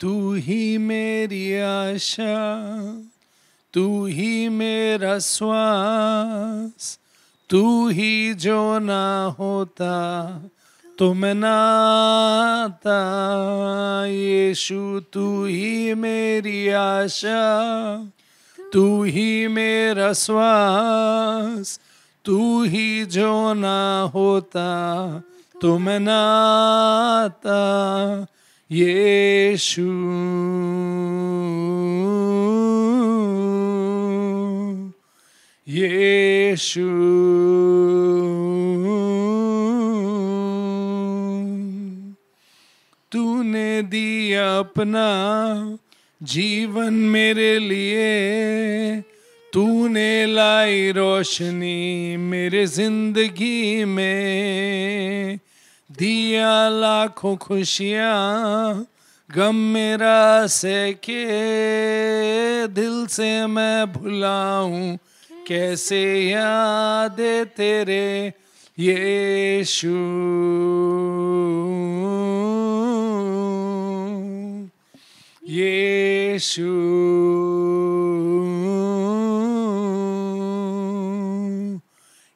तू ही मेरी आशा, तू ही मेरा श्वास, तू ही जो ना होता तो मैं ना आता। यीशु तू ही मेरी आशा, तू ही मेरा श्वास, तू ही जो ना होता तो मैं ना आता। यीशु यीशु तूने दिया अपना जीवन मेरे लिए, तूने लाई रोशनी मेरे जिंदगी में, दिया लाखों खुशियाँ गम मेरा सके, दिल से मैं भुलाऊं कैसे याद तेरे यीशु। यीशु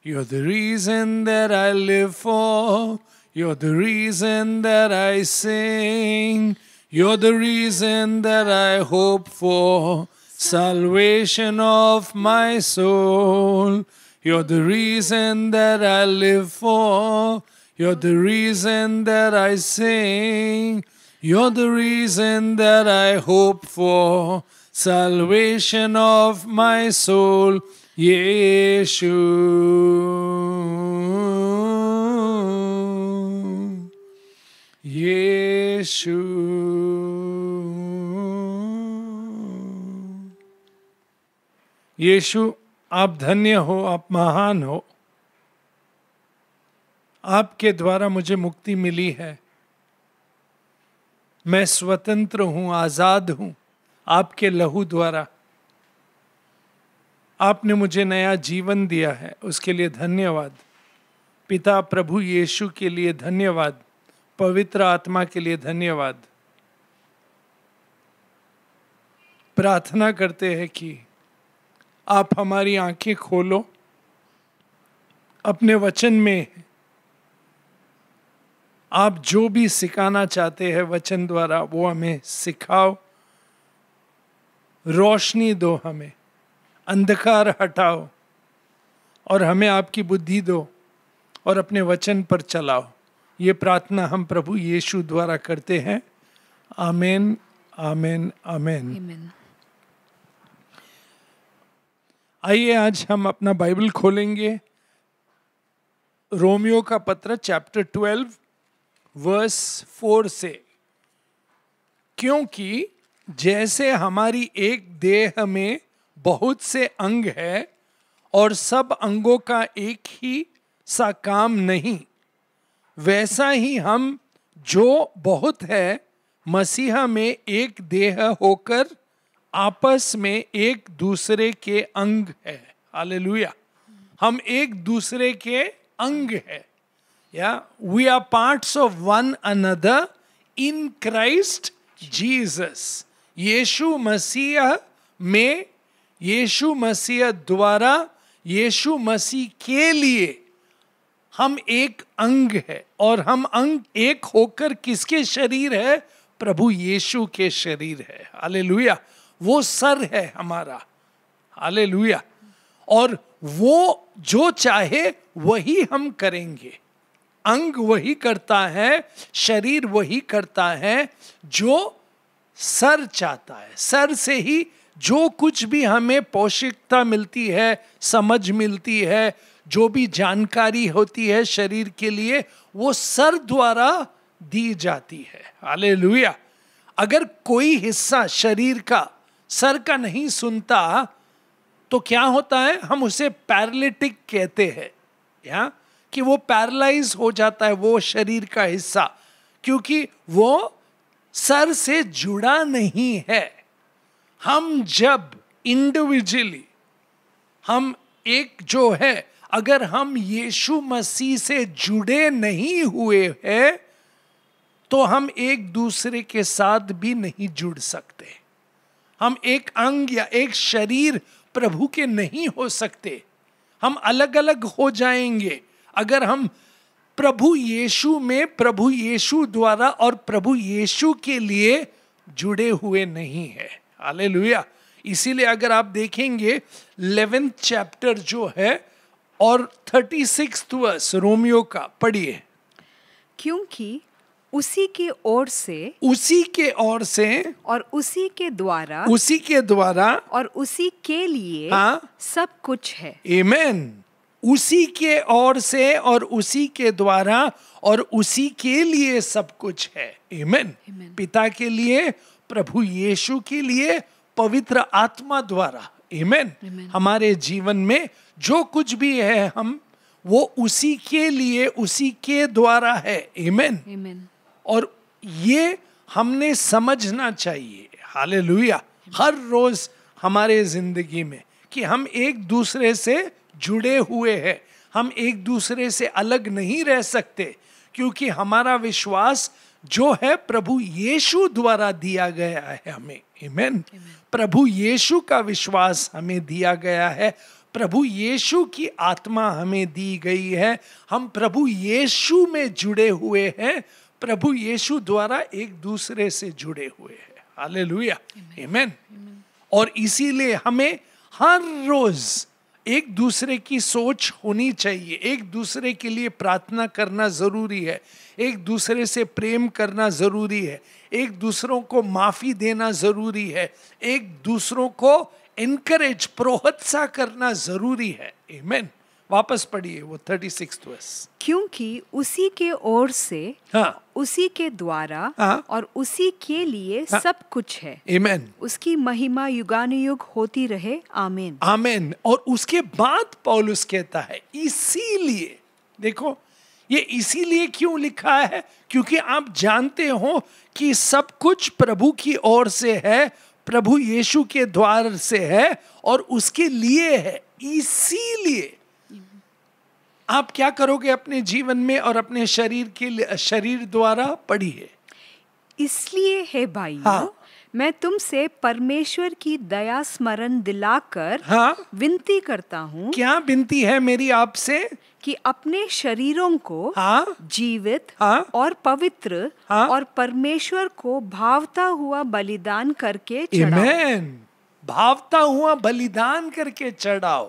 You're the reason that I live for, you're the reason that I sing, you're the reason that I hope for salvation of my soul. You're the reason that I live for, you're the reason that I sing, you're the reason that I hope for salvation of my soul. Yeshu, Yeshu. यीशु आप धन्य हो, आप महान हो, आपके द्वारा मुझे मुक्ति मिली है, मैं स्वतंत्र हूं, आजाद हूं आपके लहू द्वारा। आपने मुझे नया जीवन दिया है, उसके लिए धन्यवाद। पिता प्रभु यीशु के लिए धन्यवाद, पवित्र आत्मा के लिए धन्यवाद। प्रार्थना करते हैं कि आप हमारी आंखें खोलो, अपने वचन में आप जो भी सिखाना चाहते हैं वचन द्वारा वो हमें सिखाओ, रोशनी दो, हमें अंधकार हटाओ और हमें आपकी बुद्धि दो और अपने वचन पर चलाओ। ये प्रार्थना हम प्रभु यीशु द्वारा करते हैं। आमीन, आमीन, आमीन। आइए आज हम अपना बाइबल खोलेंगे रोमियो का पत्र चैप्टर 12 वर्स 4 से। क्योंकि जैसे हमारी एक देह में बहुत से अंग है और सब अंगों का एक ही सा काम नहीं, वैसा ही हम जो बहुत है मसीहा में एक देह होकर आपस में एक दूसरे के अंग है। हालेलुया। हम एक दूसरे के अंग है, या we are parts of one another in Christ Jesus. Yeshu Masih में, यीशु मसीह द्वारा, यीशु मसीह के लिए हम एक अंग है। और हम अंग एक होकर किसके शरीर है? प्रभु यीशु के शरीर है। हालेलुया। वो सर है हमारा। हालेलुया। और वो जो चाहे वही हम करेंगे। अंग वही करता है, शरीर वही करता है जो सर चाहता है। सर से ही जो कुछ भी हमें पौष्टिकता मिलती है, समझ मिलती है, जो भी जानकारी होती है शरीर के लिए, वो सर द्वारा दी जाती है। हालेलुया। अगर कोई हिस्सा शरीर का सर का नहीं सुनता तो क्या होता है? हम उसे पैरालिटिक कहते हैं, या कि वो पैरालाइज हो जाता है वो शरीर का हिस्सा, क्योंकि वो सर से जुड़ा नहीं है। हम जब इंडिविजुअली, हम एक जो है, अगर हम यीशु मसीह से जुड़े नहीं हुए हैं तो हम एक दूसरे के साथ भी नहीं जुड़ सकते। हम एक अंग या एक शरीर प्रभु के नहीं हो सकते। हम अलग अलग हो जाएंगे अगर हम प्रभु यीशु में, प्रभु यीशु द्वारा और प्रभु यीशु के लिए जुड़े हुए नहीं है। हालेलुया। इसीलिए अगर आप देखेंगे 11th चैप्टर जो है और 36th वर्स रोमियो का पढ़िए। क्योंकि उसी के ओर से और उसी के द्वारा और उसी के लिए सब कुछ है। आमेन। उसी के ओर से और उसी के द्वारा और उसी के लिए सब कुछ है। आमेन। पिता के लिए, प्रभु यीशु के लिए, पवित्र आत्मा द्वारा। आमेन। हमारे जीवन में जो कुछ भी है हम वो उसी के लिए, उसी के द्वारा है। आमेन। और ये हमने समझना चाहिए। हालेलुया। हर रोज हमारे जिंदगी में कि हम एक दूसरे से जुड़े हुए हैं, हम एक दूसरे से अलग नहीं रह सकते, क्योंकि हमारा विश्वास जो है प्रभु यीशु द्वारा दिया गया है हमें। आमेन। प्रभु यीशु का विश्वास हमें दिया गया है, प्रभु यीशु की आत्मा हमें दी गई है, हम प्रभु यीशु में जुड़े हुए हैं, प्रभु यीशु द्वारा एक दूसरे से जुड़े हुए हैं। हालेलुया। आमेन। और इसीलिए हमें हर रोज एक दूसरे की सोच होनी चाहिए, एक दूसरे के लिए प्रार्थना करना जरूरी है, एक दूसरे से प्रेम करना जरूरी है, एक दूसरों को माफी देना जरूरी है, एक दूसरों को एनकरेज, प्रोत्साहन करना जरूरी है। आमेन। वापस पढ़िए वो 36th वर्स। क्योंकि उसी के ओर से, उसी के द्वारा और उसी के लिए सब कुछ है। आमेन। उसकी महिमा युगानुयुग होती रहे। आमीन। आमीन। और उसके बाद पौलुस कहता है इसीलिए, देखो ये इसीलिए क्यों लिखा है, क्योंकि आप जानते हो कि सब कुछ प्रभु की ओर से है, प्रभु यीशु के द्वार से है और उसके लिए है। इसीलिए आप क्या करोगे अपने जीवन में और अपने शरीर के लिए, शरीर द्वारा पढ़िए। इसलिए है भाइयों, मैं तुमसे परमेश्वर की दया स्मरण दिलाकर विनती करता हूँ। क्या विनती है मेरी आपसे? कि अपने शरीरों को जीवित और पवित्र और परमेश्वर को भावता हुआ बलिदान करके चढ़ाओ। आमीन। भावता हुआ बलिदान करके चढ़ाओ,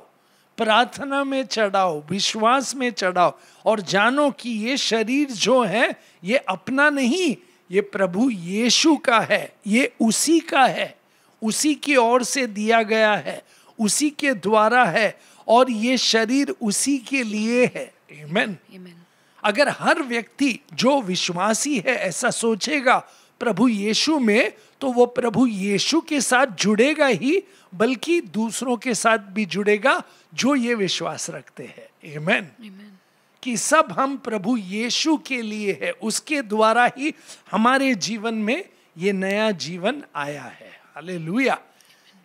प्रार्थना में चढ़ाओ, विश्वास में चढ़ाओ, और जानो कि ये शरीर जो है ये अपना नहीं, ये प्रभु यीशु का है, ये उसी का है, उसी की ओर से दिया गया है, उसी के द्वारा है, और ये शरीर उसी के लिए है। आमीन। अगर हर व्यक्ति जो विश्वासी है ऐसा सोचेगा प्रभु यीशु में, तो वो प्रभु यीशु के साथ जुड़ेगा ही, बल्कि दूसरों के साथ भी जुड़ेगा जो ये विश्वास रखते हैं। आमीन। कि सब हम प्रभु यीशु के लिए है, उसके द्वारा ही हमारे जीवन में ये नया जीवन आया है। हालेलुया।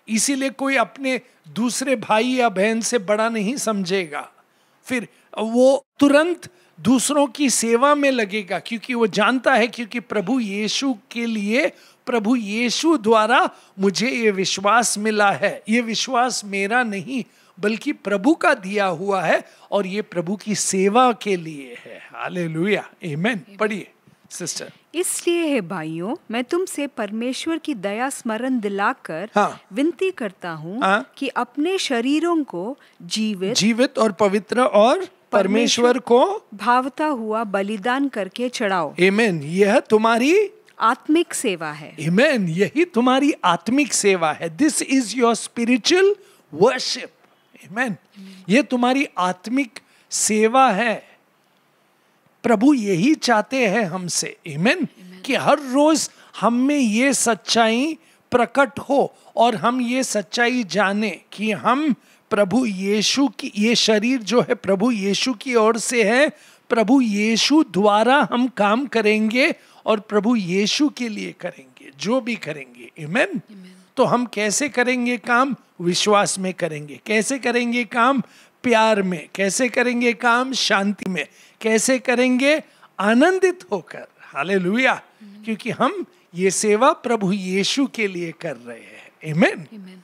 इसीलिए कोई अपने दूसरे भाई या बहन से बड़ा नहीं समझेगा, फिर वो तुरंत दूसरों की सेवा में लगेगा, क्योंकि वो जानता है क्योंकि प्रभु यीशु के लिए, प्रभु यीशु द्वारा मुझे ये विश्वास मिला है, ये विश्वास मेरा नहीं बल्कि प्रभु का दिया हुआ है, और ये प्रभु की सेवा के लिए है। हालेलुया। आमीन। पढ़िए सिस्टर। इसलिए है भाइयों, मैं तुमसे परमेश्वर की दया स्मरण दिलाकर विनती करता हूँ कि अपने शरीरों को जीवित और पवित्र और परमेश्वर को भावता हुआ बलिदान करके चढ़ाओ। आमीन। यह तुम्हारी आत्मिक सेवा है। आमीन। यही तुम्हारी आत्मिक सेवा है। This is your spiritual worship. आमीन। ये तुम्हारी आत्मिक सेवा है। प्रभु यही चाहते हैं हमसे। आमीन। कि हर रोज हम में ये सच्चाई प्रकट हो और हम ये सच्चाई जाने कि हम प्रभु यीशु की, ये शरीर जो है प्रभु यीशु की ओर से है, प्रभु यीशु द्वारा हम काम करेंगे और प्रभु यीशु के लिए करेंगे जो भी करेंगे। आमीन। तो हम कैसे करेंगे काम? विश्वास में करेंगे। कैसे करेंगे काम? प्यार में। कैसे करेंगे काम? शांति में। कैसे करेंगे? आनंदित होकर। हालेलुया, क्योंकि हम ये सेवा प्रभु यीशु के लिए कर रहे हैं। आमीन।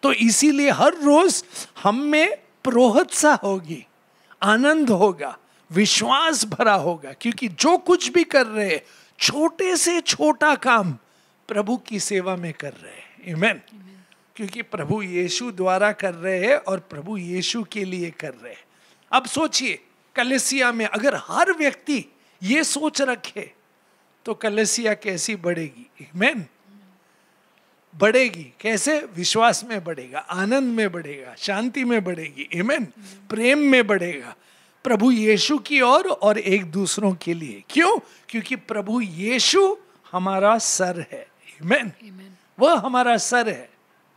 तो इसीलिए हर रोज हम में प्रोहत्सा होगी, आनंद होगा, विश्वास भरा होगा, क्योंकि जो कुछ भी कर रहे हैं छोटे से छोटा काम प्रभु की सेवा में कर रहे हैं। आमीन। क्योंकि प्रभु यीशु द्वारा कर रहे हैं और प्रभु यीशु के लिए कर रहे हैं। अब सोचिए, कलीसिया में अगर हर व्यक्ति ये सोच रखे तो कलीसिया कैसी बढ़ेगी। आमीन। बढ़ेगी कैसे? विश्वास में बढ़ेगा, आनंद में बढ़ेगा, शांति में बढ़ेगी। आमीन। प्रेम में बढ़ेगा, प्रभु यीशु की ओर और एक दूसरों के लिए। क्यों? क्योंकि प्रभु यीशु हमारा सर है। आमीन। वह हमारा सर है।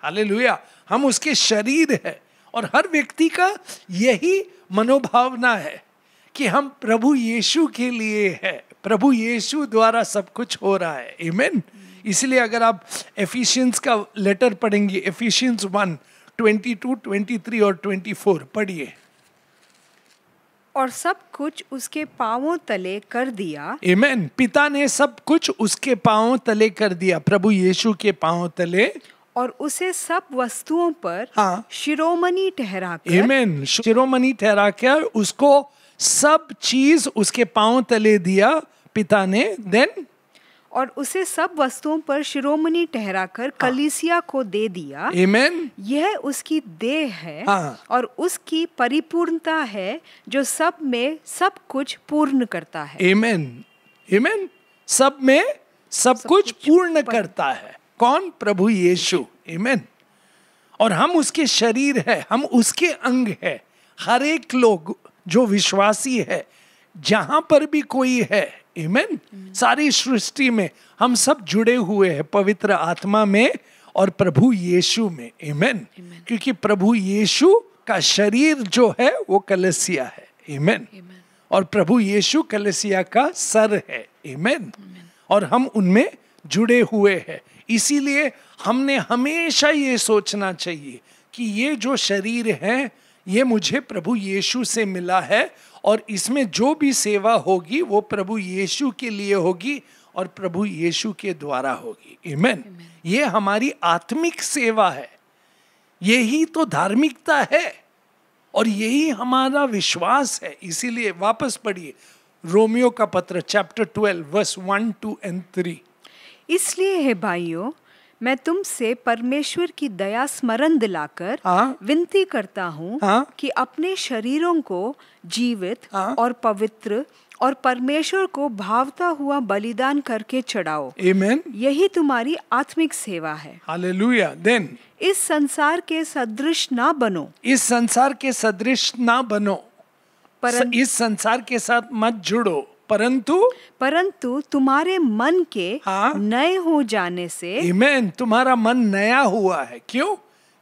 हालेलुया। हम उसके शरीर है और हर व्यक्ति का यही मनोभावना है कि हम प्रभु यीशु के लिए है, प्रभु यीशु द्वारा सब कुछ हो रहा है। आमीन। इसलिए अगर आप एफिशियंस का लेटर पढ़ेंगे, एफिशियंस 1:22, 23 और 24 पढ़िए। और सब कुछ उसके पांवों तले कर दिया। आमीन। पिता ने सब कुछ उसके पांवों तले कर दिया, प्रभु यीशु के पांवों तले, और उसे सब वस्तुओं पर शिरोमणि ठहराकर। आमीन। शिरोमणि ठहराकर उसको सब चीज उसके पांवों तले दिया पिता ने। देन और उसे सब वस्तुओं पर शिरोमणि ठहराकर कलीसिया को दे दिया। आमीन। यह उसकी देह है और उसकी परिपूर्णता है, जो सब में सब कुछ पूर्ण करता है। आमीन। आमीन। सब में सब कुछ पूर्ण करता है। कौन? प्रभु यीशु। आमीन। और हम उसके शरीर है, हम उसके अंग है। हर एक लोग जो विश्वासी है, जहां पर भी कोई है, आमीन, सारी सृष्टि में हम सब जुड़े हुए हैं पवित्र आत्मा में और प्रभु यीशु में। आमीन। क्योंकि प्रभु यीशु का शरीर जो है वो कलीसिया है। आमीन। और प्रभु यीशु कलीसिया का सर है। आमीन। और हम उनमें जुड़े हुए हैं। इसीलिए हमने हमेशा ये सोचना चाहिए कि ये जो शरीर है ये मुझे प्रभु यीशु से मिला है और इसमें जो भी सेवा होगी वो प्रभु यीशु के लिए होगी और प्रभु यीशु के द्वारा होगी। आमीन। ये हमारी आत्मिक सेवा है, यही तो धार्मिकता है और यही हमारा विश्वास है। इसीलिए वापस पढ़िए रोमियो का पत्र चैप्टर 12 वर्स 1, 2 और 3। इसलिए है भाइयों, मैं तुमसे परमेश्वर की दया स्मरण दिलाकर विनती करता हूँ कि अपने शरीरों को जीवित और पवित्र और परमेश्वर को भावता हुआ बलिदान करके चढ़ाओ। आमीन। यही तुम्हारी आत्मिक सेवा है। हालेलुया। देन इस संसार के सदृश ना बनो। इस संसार के सदृश ना बनो, इस संसार के साथ मत जुड़ो, परंतु तुम्हारे मन के नए हो जाने से। आमीन। तुम्हारा मन नया हुआ है। क्यों?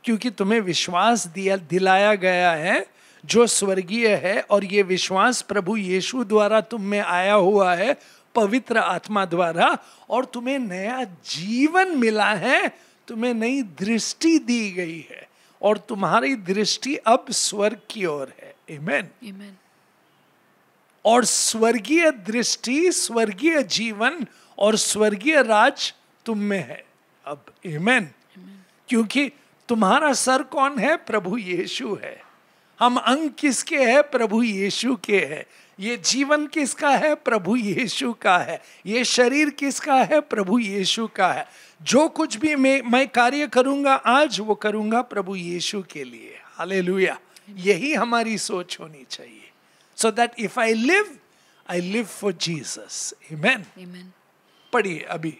क्योंकि तुम्हें विश्वास दिलाया गया है जो स्वर्गीय है और ये विश्वास प्रभु यीशु द्वारा तुम में आया हुआ है पवित्र आत्मा द्वारा, और तुम्हें नया जीवन मिला है, तुम्हें नई दृष्टि दी गई है और तुम्हारी दृष्टि अब स्वर्ग की ओर है। आमीन। और स्वर्गीय दृष्टि, स्वर्गीय जीवन और स्वर्गीय राज तुम में है अब। आमीन। क्योंकि तुम्हारा सर कौन है? प्रभु यीशु है। हम अंग किसके हैं? प्रभु यीशु के हैं। ये जीवन किसका है? प्रभु यीशु का है। ये शरीर किसका है? प्रभु यीशु का है। जो कुछ भी मैं कार्य करूंगा आज, वो करूंगा प्रभु यीशु के लिए। हालेलुया। यही हमारी सोच होनी चाहिए। So that if I live for Jesus. Amen. पढ़िए अभी।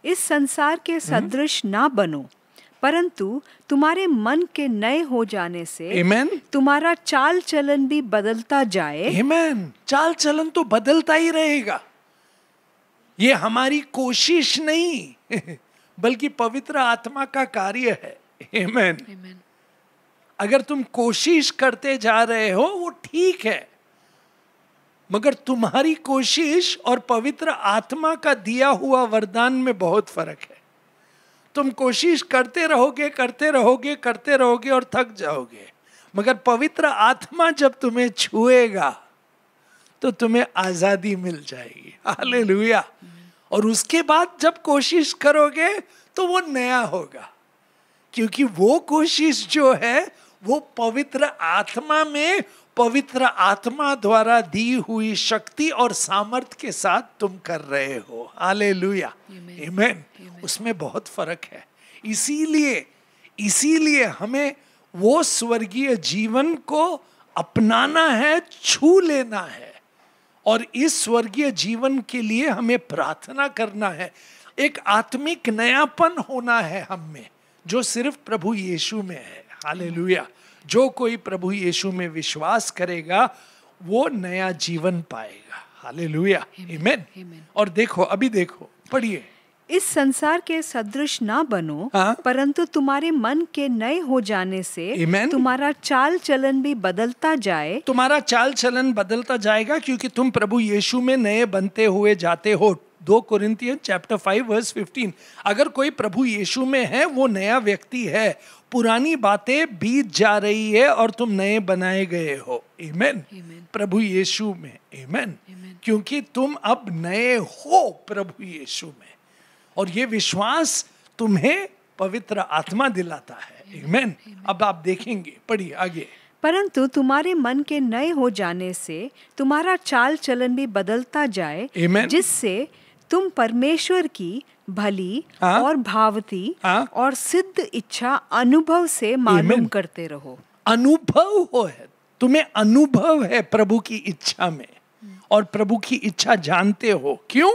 इस संसार के सदृश ना बनो, परंतु तुम्हारे मन के नए हो जाने से Amen. तुम्हारा चाल चलन भी बदलता जाए। Amen. चाल चलन तो बदलता ही रहेगा। ये हमारी कोशिश नहीं बल्कि पवित्र आत्मा का कार्य है। Amen. अगर तुम कोशिश करते जा रहे हो वो ठीक है, मगर तुम्हारी कोशिश और पवित्र आत्मा का दिया हुआ वरदान में बहुत फर्क है। तुम कोशिश करते रहोगे और थक जाओगे, मगर पवित्र आत्मा जब तुम्हें छुएगा तो तुम्हें आजादी मिल जाएगी। हालेलुया। और उसके बाद जब कोशिश करोगे तो वो नया होगा, क्योंकि वो कोशिश जो है वो पवित्र आत्मा में, पवित्र आत्मा द्वारा दी हुई शक्ति और सामर्थ के साथ तुम कर रहे हो। हालेलुया, आमीन। उसमें बहुत फर्क है। इसीलिए हमें वो स्वर्गीय जीवन को अपनाना है, छू लेना है, और इस स्वर्गीय जीवन के लिए हमें प्रार्थना करना है। एक आत्मिक नयापन होना है हम में, जो सिर्फ प्रभु यीशु में है। हालेलुया। जो कोई प्रभु यीशु में विश्वास करेगा वो नया जीवन पाएगा। हालेलुया, आमीन। और देखो, अभी देखो, पढ़िए। इस संसार के सदृश ना बनो, परंतु तुम्हारे मन के नए हो जाने से तुम्हारा चाल चलन भी बदलता जाए। तुम्हारा चाल चलन बदलता जाएगा, क्योंकि तुम प्रभु यीशु में नए बनते हुए जाते हो। 2 कोरिन्थियन चैप्टर 5 वर्स 15। अगर कोई प्रभु यीशु में है वो नया व्यक्ति है। पुरानी बातें बीत जा रही है और तुम नए बनाए गए हो। आमीन। प्रभु यीशु में। आमीन। क्योंकि तुम अब नए हो प्रभु यीशु में, और ये विश्वास तुम्हें पवित्र आत्मा दिलाता है। आमीन। अब आप देखेंगे, पढ़िए आगे। परंतु तुम्हारे मन के नए हो जाने से तुम्हारा चाल चलन भी बदलता जाए, जिससे तुम परमेश्वर की भली और भावती और सिद्ध इच्छा अनुभव से मालूम करते रहो। अनुभव हो है, तुम्हें अनुभव है प्रभु की इच्छा में, और प्रभु की इच्छा जानते हो। क्यों?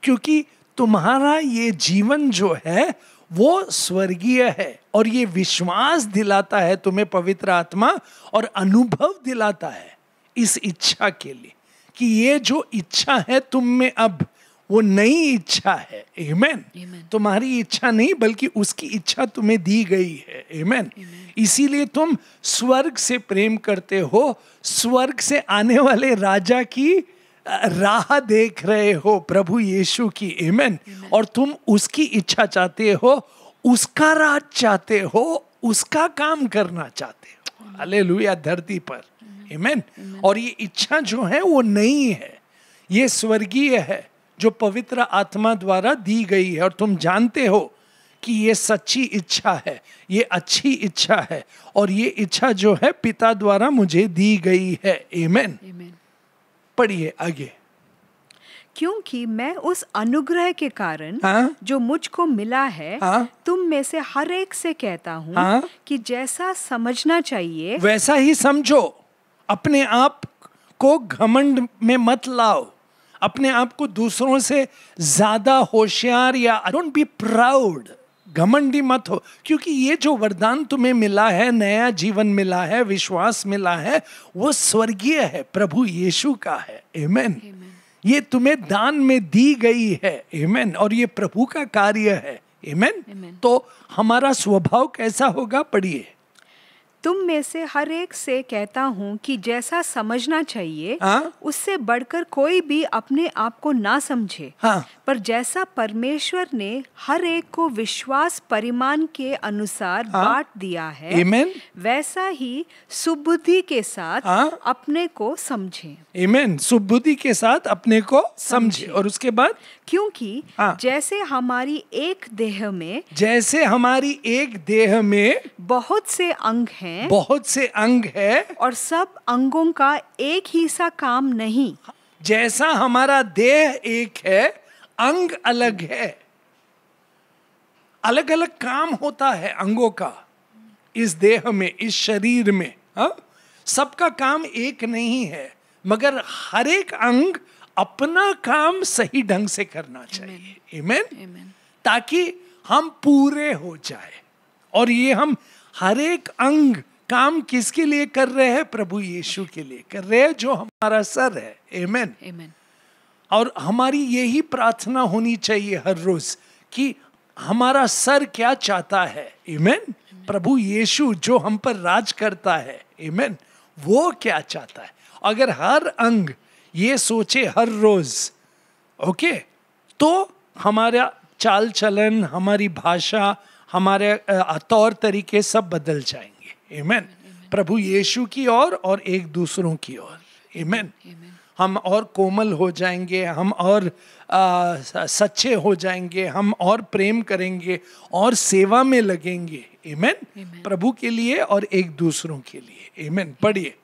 क्योंकि तुम्हारा ये जीवन जो है वो स्वर्गीय है, और ये विश्वास दिलाता है तुम्हें पवित्र आत्मा, और अनुभव दिलाता है इस इच्छा के लिए कि ये जो इच्छा है तुम में अब वो नई इच्छा है। आमीन। तुम्हारी इच्छा नहीं बल्कि उसकी इच्छा तुम्हें दी गई है। आमीन। इसीलिए तुम स्वर्ग से प्रेम करते हो, स्वर्ग से आने वाले राजा की राह देख रहे हो, प्रभु यीशु की। आमीन। और तुम उसकी इच्छा चाहते हो, उसका राज चाहते हो, उसका काम करना चाहते हो। हालेलुया। धरती पर। आमीन। और ये इच्छा जो है वो नई है, ये स्वर्गीय है, जो पवित्र आत्मा द्वारा दी गई है। और तुम जानते हो कि ये सच्ची इच्छा है, ये अच्छी इच्छा है, और ये इच्छा जो है पिता द्वारा मुझे दी गई है। आमीन। पढ़िए आगे। क्योंकि मैं उस अनुग्रह के कारण जो मुझको मिला है, तुम में से हर एक से कहता हूँ कि जैसा समझना चाहिए वैसा ही समझो। अपने आप को घमंड में मत लाओ, अपने आप को दूसरों से ज्यादा होशियार या डोंट बी प्राउड, घमंडी मत हो। क्योंकि ये जो वरदान तुम्हें मिला है, नया जीवन मिला है, विश्वास मिला है, वो स्वर्गीय है, प्रभु यीशु का है। आमीन। ये तुम्हें दान में दी गई है। आमीन। और ये प्रभु का कार्य है। आमीन। तो हमारा स्वभाव कैसा होगा? पढ़िए। तुम में से हर एक से कहता हूँ कि जैसा समझना चाहिए उससे बढ़कर कोई भी अपने आप को ना समझे, पर जैसा परमेश्वर ने हर एक को विश्वास परिमाण के अनुसार बांट दिया है, वैसा ही सुबुद्धि के साथ अपने को समझे। आमीन। सुबुद्धि के साथ अपने को समझे। और उसके बाद, क्योंकि जैसे हमारी एक देह में बहुत से अंग हैं, बहुत से अंग है, और सब अंगों का एक ही सा काम नहीं। जैसा हमारा देह एक है, अंग अलग है, अलग अलग काम होता है अंगों का इस देह में, इस शरीर में। सबका काम एक नहीं है, मगर हर एक अंग अपना काम सही ढंग से करना चाहिए। आमीन। ताकि हम पूरे हो जाए। और ये हम हर एक अंग काम किसके लिए कर रहे हैं? प्रभु यीशु के लिए कर रहे हैं, जो हमारा सर है। आमीन। और हमारी यही प्रार्थना होनी चाहिए हर रोज कि हमारा सर क्या चाहता है। आमीन। प्रभु यीशु जो हम पर राज करता है, आमीन, वो क्या चाहता है। अगर हर अंग ये सोचे हर रोज, ओके, तो हमारा चाल चलन, हमारी भाषा, हमारे तौर तरीके सब बदल जाएंगे। आमीन। प्रभु यीशु की ओर और एक दूसरों की ओर। आमीन। हम और कोमल हो जाएंगे, हम और सच्चे हो जाएंगे, हम और प्रेम करेंगे और सेवा में लगेंगे। आमीन। प्रभु के लिए और एक दूसरों के लिए। आमीन। पढ़िए।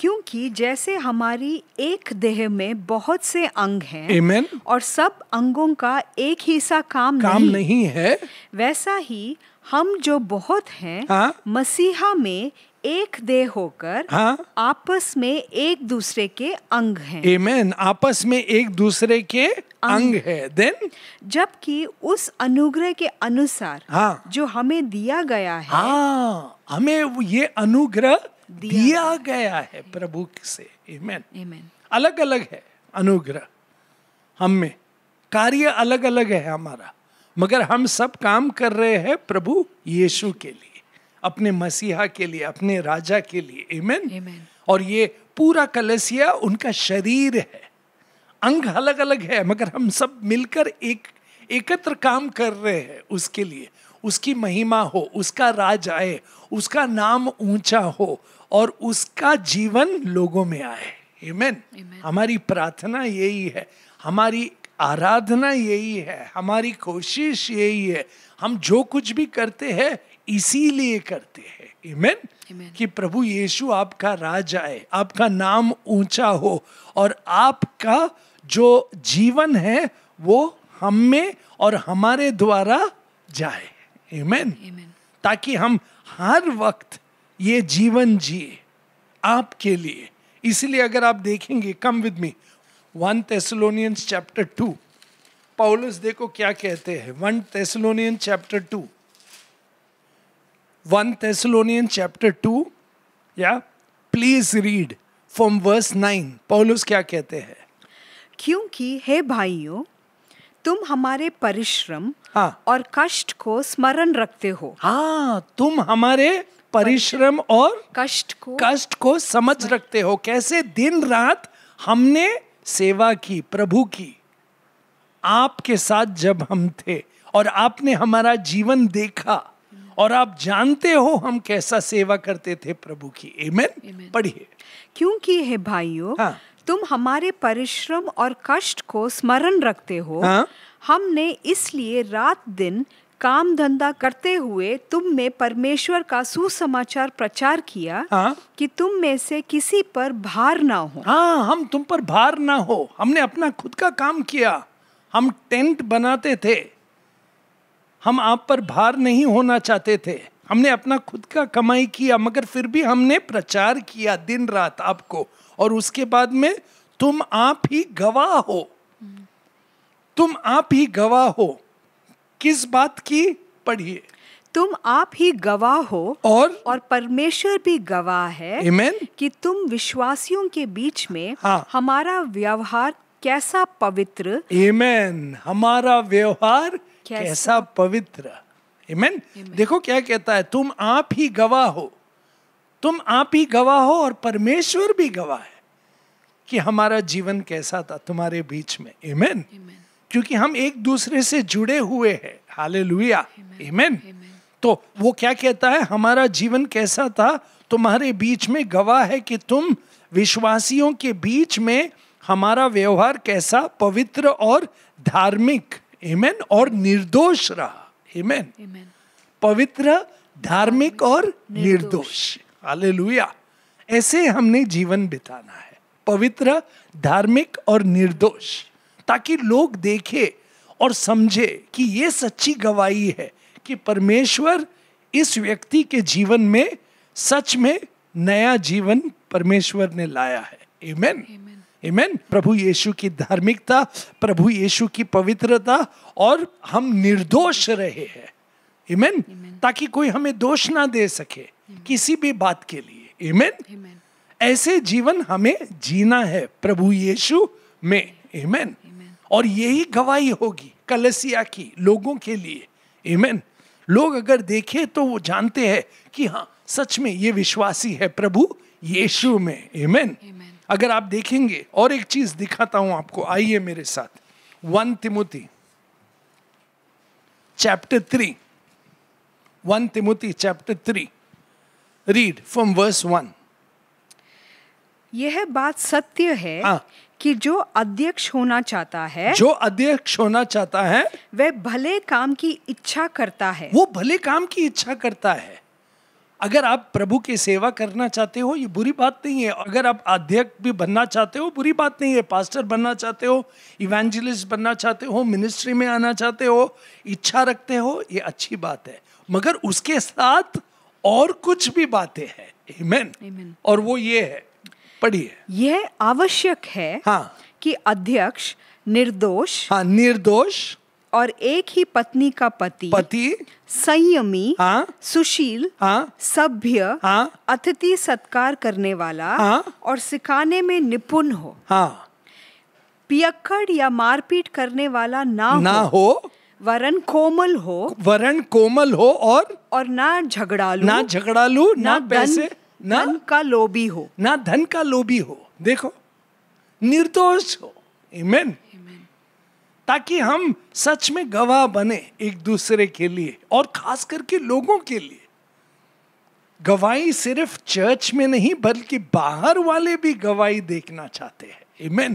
क्योंकि जैसे हमारी एक देह में बहुत से अंग हैं, आमीन, और सब अंगों का एक ही सा काम नहीं है, वैसा ही हम जो बहुत हैं, हाँ, मसीहा में एक देह होकर, हाँ, आपस में एक दूसरे के अंग हैं। आमीन। आपस में एक दूसरे के अंग है। देन जबकि उस अनुग्रह के अनुसार, हाँ, जो हमें दिया गया है, हाँ, हमें ये अनुग्रह दिया गया है प्रभु से। आमीन। अलग अलग है अनुग्रह, हम में कार्य अलग अलग है हमारा, मगर हम सब काम कर रहे हैं प्रभु यीशु के लिए, अपने मसीहा के लिए, अपने राजा के लिए। आमीन। और ये पूरा कलीसिया उनका शरीर है। अंग अलग अलग है, मगर हम सब मिलकर एकत्र काम कर रहे हैं उसके लिए, उसकी महिमा हो, उसका राज आए, उसका नाम ऊंचा हो और उसका जीवन लोगों में आए। आमीन। हमारी प्रार्थना यही है, हमारी आराधना यही है, हमारी कोशिश यही है। हम जो कुछ भी करते हैं इसीलिए करते हैं। आमीन। कि प्रभु यीशु आपका राज आए, आपका नाम ऊंचा हो और आपका जो जीवन है वो हम में और हमारे द्वारा जाए। आमीन। ताकि हम हर वक्त ये जीवन जिए आपके लिए। इसलिए अगर आप देखेंगे, कम विद मी 1 Thessalonians chapter 2, पौलुस देखो क्या कहते हैं। 1 Thessalonians chapter 2, 1 Thessalonians chapter 2, या प्लीज रीड फ्रॉम verse 9। पौलुस क्या कहते हैं? क्योंकि हे भाइयों, तुम हमारे परिश्रम, हाँ, और कष्ट को स्मरण रखते हो। हाँ, तुम हमारे परिश्रम और कष्ट को समझ रखते हो। कैसे? दिन रात हमने सेवा की प्रभु की, आपके साथ जब हम थे, और आपने हमारा जीवन देखा और आप जानते हो हम कैसा सेवा करते थे प्रभु की। आमीन। पढ़िए। क्योंकि हे भाइयों, हाँ, तुम हमारे परिश्रम और कष्ट को स्मरण रखते हो। हाँ, हमने इसलिए रात दिन काम धंधा करते हुए तुम में परमेश्वर का सुसमाचार प्रचार किया, हाँ, कि तुम में से किसी पर भार ना हो। हाँ, हम तुम पर भार ना हो। हमने अपना खुद का काम किया, हम टेंट बनाते थे, हम आप पर भार नहीं होना चाहते थे। हमने अपना खुद का कमाई किया, मगर फिर भी हमने प्रचार किया दिन रात आपको। और उसके बाद में तुम आप ही गवाह हो। तुम आप ही गवाह हो किस बात की? पढ़िए। तुम आप ही गवाह हो, और परमेश्वर भी गवाह है, आमीन, कि तुम विश्वासियों के बीच में, हाँ, हमारा व्यवहार कैसा पवित्र। आमीन। हमारा व्यवहार कैसा पवित्र। आमीन। देखो क्या कहता है, तुम आप ही गवाह हो, तुम आप ही गवाह हो और परमेश्वर भी गवाह है कि हमारा जीवन कैसा था तुम्हारे बीच में। आमीन। क्योंकि हम एक दूसरे से जुड़े हुए हैं। हालेलुया। आमीन। तो वो क्या कहता है, हमारा जीवन कैसा था तुम्हारे बीच में, गवाह है कि तुम विश्वासियों के बीच में हमारा व्यवहार कैसा पवित्र और धार्मिक, आमीन, और निर्दोष रहा। आमीन। पवित्र, धार्मिक और निर्दोष। हालेलुया। ऐसे हमने जीवन बिताना है, पवित्र, धार्मिक और निर्दोष, ताकि लोग देखे और समझे कि ये सच्ची गवाही है कि परमेश्वर इस व्यक्ति के जीवन में सच में नया जीवन परमेश्वर ने लाया है। आमीन। आमीन। प्रभु यीशु की धार्मिकता, प्रभु यीशु की पवित्रता, और हम निर्दोष रहे हैं। आमीन। ताकि कोई हमें दोष ना दे सके किसी भी बात के लिए। आमीन। ऐसे जीवन हमें जीना है प्रभु यीशु में। आमीन। और यही गवाही होगी कलीसिया की लोगों के लिए। आमीन। लोग अगर देखे तो वो जानते हैं कि हाँ, सच में ये विश्वासी है प्रभु यीशु में। आमीन। अगर आप देखेंगे, और एक चीज दिखाता हूं आपको, आइए मेरे साथ 1 Timothy chapter 3, 1 Timothy chapter 3, read from verse 1। यह बात सत्य है कि जो अध्यक्ष होना चाहता है, वह भले काम की इच्छा करता है। वो भले काम की इच्छा करता है। अगर आप प्रभु की सेवा करना चाहते हो, ये बुरी बात नहीं है। अगर आप अध्यक्ष भी बनना चाहते हो, बुरी बात नहीं है। पास्टर बनना चाहते हो, इवेंजलिस्ट बनना चाहते हो, मिनिस्ट्री में आना चाहते हो, इच्छा रखते हो, ये अच्छी बात है। मगर उसके साथ और कुछ भी बातें हैं। आमीन। और वो ये है, पढ़िए। यह आवश्यक है कि अध्यक्ष निर्दोष और एक ही पत्नी का पति संयमी, सुशील, सभ्य, अतिथि सत्कार करने वाला और सिखाने में निपुण हो, पियक्कड़ या मारपीट करने वाला ना हो, वरन कोमल हो और ना झगड़ालू, ना पैसे, धन का लोभी हो। देखो, निर्दोष हो। आमीन। ताकि हम सच में गवाह बने एक दूसरे के लिए, और खास करके लोगों के लिए। गवाही सिर्फ चर्च में नहीं, बल्कि बाहर वाले भी गवाही देखना चाहते हैं। आमीन।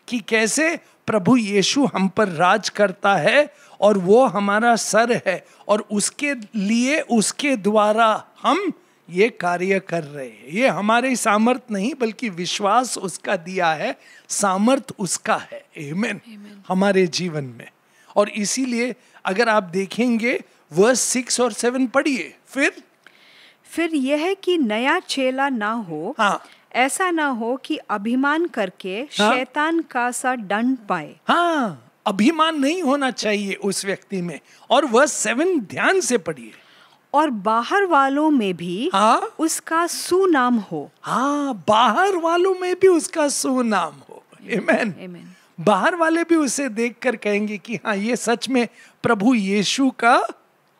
कि कैसे प्रभु यीशु हम पर राज करता है और वो हमारा सर है, और उसके लिए, उसके द्वारा हम ये कार्य कर रहे हैं। ये हमारे सामर्थ नहीं, बल्कि विश्वास उसका दिया है, सामर्थ उसका है। आमीन। हमारे जीवन में। और इसीलिए अगर आप देखेंगे वर्स 6 और 7 पढ़िए। फिर यह कि नया चेला ना हो, ऐसा ना हो कि अभिमान करके शैतान का सा दंड पाए। अभिमान नहीं होना चाहिए उस व्यक्ति में। और वर्स 7 ध्यान से पढ़िए। और बाहर वालों में भी उसका सुनाम हो। बाहर वालों में भी उसका सुनाम हो। आमीन। बाहर वाले भी उसे देखकर कहेंगे कि ये सच में प्रभु यीशु का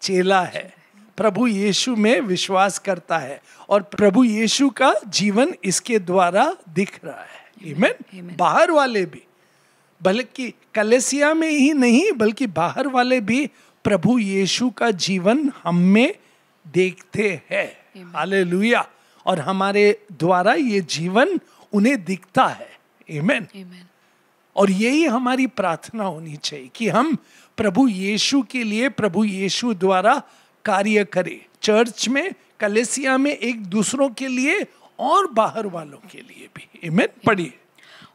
चेला है, प्रभु यीशु में विश्वास करता है, और प्रभु यीशु का जीवन इसके द्वारा दिख रहा है। आमीन। बाहर वाले भी, बल्कि कलीसिया में ही नहीं, बल्कि बाहर वाले भी प्रभु यीशु का जीवन हम में देखते हैं। हालेलुया। और हमारे द्वारा ये जीवन उन्हें दिखता है। आमीन। और यही हमारी प्रार्थना होनी चाहिए कि हम प्रभु यीशु के लिए, प्रभु यीशु द्वारा कार्य करें, चर्च में, कलीसिया में, एक दूसरों के लिए और बाहर वालों के लिए भी। आमीन। पढ़िए।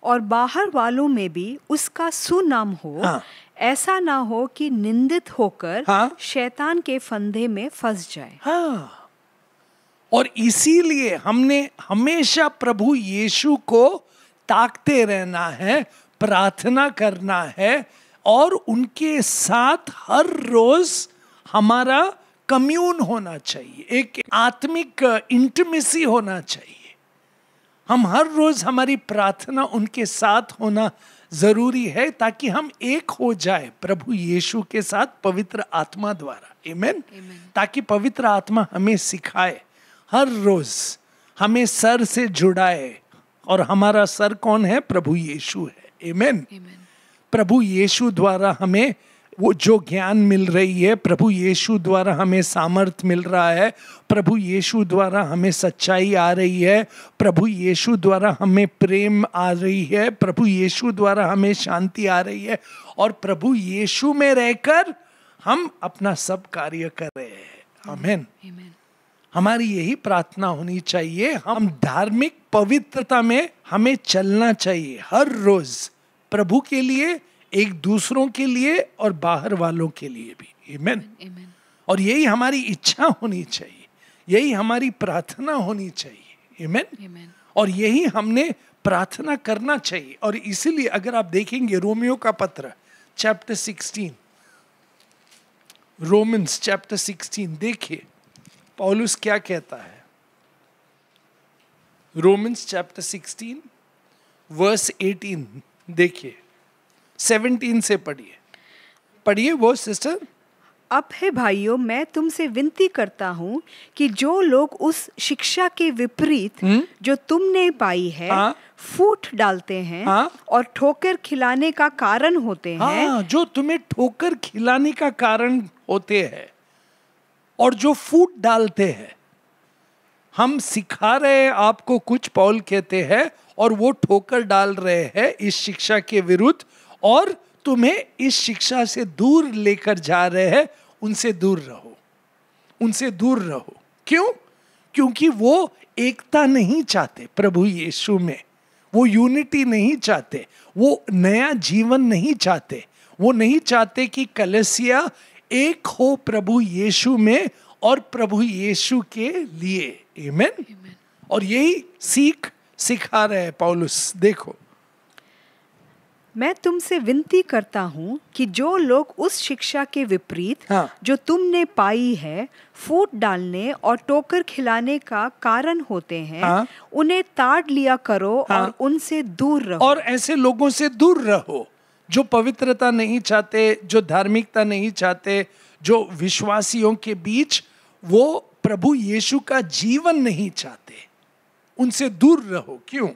और बाहर वालों में भी उसका सुनाम हो, ऐसा ना हो कि निंदित होकर शैतान के फंदे में फंस जाए। और इसीलिए हमने हमेशा प्रभु यीशु को ताकते रहना है, प्रार्थना करना है, और उनके साथ हर रोज हमारा कम्यून होना चाहिए, एक आत्मिक इंटिमेसी होना चाहिए। हम हर रोज, हमारी प्रार्थना उनके साथ होना जरूरी है, ताकि हम एक हो जाए प्रभु यीशु के साथ पवित्र आत्मा द्वारा। आमीन। ताकि पवित्र आत्मा हमें सिखाए, हर रोज हमें सर से जुड़ाए, और हमारा सर कौन है? प्रभु यीशु है। आमीन। प्रभु यीशु द्वारा हमें वो जो ज्ञान मिल रही है, प्रभु यीशु द्वारा हमें सामर्थ्य मिल रहा है, प्रभु यीशु द्वारा हमें सच्चाई आ रही है, प्रभु यीशु द्वारा हमें प्रेम आ रही है, प्रभु यीशु द्वारा हमें शांति आ रही है, और प्रभु यीशु में रहकर हम अपना सब कार्य कर रहे हैं। आमीन। हमारी यही प्रार्थना होनी चाहिए। हम धार्मिक पवित्रता में हमें चलना चाहिए हर रोज, प्रभु के लिए, एक दूसरों के लिए, और बाहर वालों के लिए भी। आमीन। और यही हमारी इच्छा होनी चाहिए, यही हमारी प्रार्थना होनी चाहिए। आमीन। और यही हमने प्रार्थना करना चाहिए। और इसीलिए अगर आप देखेंगे रोमियो का पत्र चैप्टर 16, रोमन्स चैप्टर 16, देखिए पौलुस क्या कहता है। रोमन्स चैप्टर 16 वर्स 18 देखिए, 17 से पढ़िए वो सिस्टर। अब है भाइयों, मैं तुमसे विनती करता हूँ कि जो लोग उस शिक्षा के विपरीत जो तुमने पाई है फूट डालते हैं और ठोकर खिलाने का कारण होते हैं, जो तुम्हें ठोकर खिलाने का कारण होते हैं और जो फूट डालते हैं, हम सिखा रहे हैं आपको कुछ, पौल कहते हैं, और वो ठोकर डाल रहे हैं इस शिक्षा के विरुद्ध, और तुम्हें इस शिक्षा से दूर लेकर जा रहे हैं। उनसे दूर रहो, उनसे दूर रहो। क्यों? क्योंकि वो एकता नहीं चाहते प्रभु यीशु में, वो यूनिटी नहीं चाहते, वो नया जीवन नहीं चाहते, वो नहीं चाहते कि कलीसिया एक हो प्रभु यीशु में और प्रभु यीशु के लिए। आमीन। और यही सीख सिखा रहे हैं पौलुस। देखो, मैं तुमसे विनती करता हूँ कि जो लोग उस शिक्षा के विपरीत जो तुमने पाई है फूट डालने और टोकर खिलाने का कारण होते हैं, उन्हें ताड़ लिया करो और उनसे दूर रहो। और ऐसे लोगों से दूर रहो जो पवित्रता नहीं चाहते, जो धार्मिकता नहीं चाहते, जो विश्वासियों के बीच वो प्रभु यीशु का जीवन नहीं चाहते, उनसे दूर रहो। क्यों?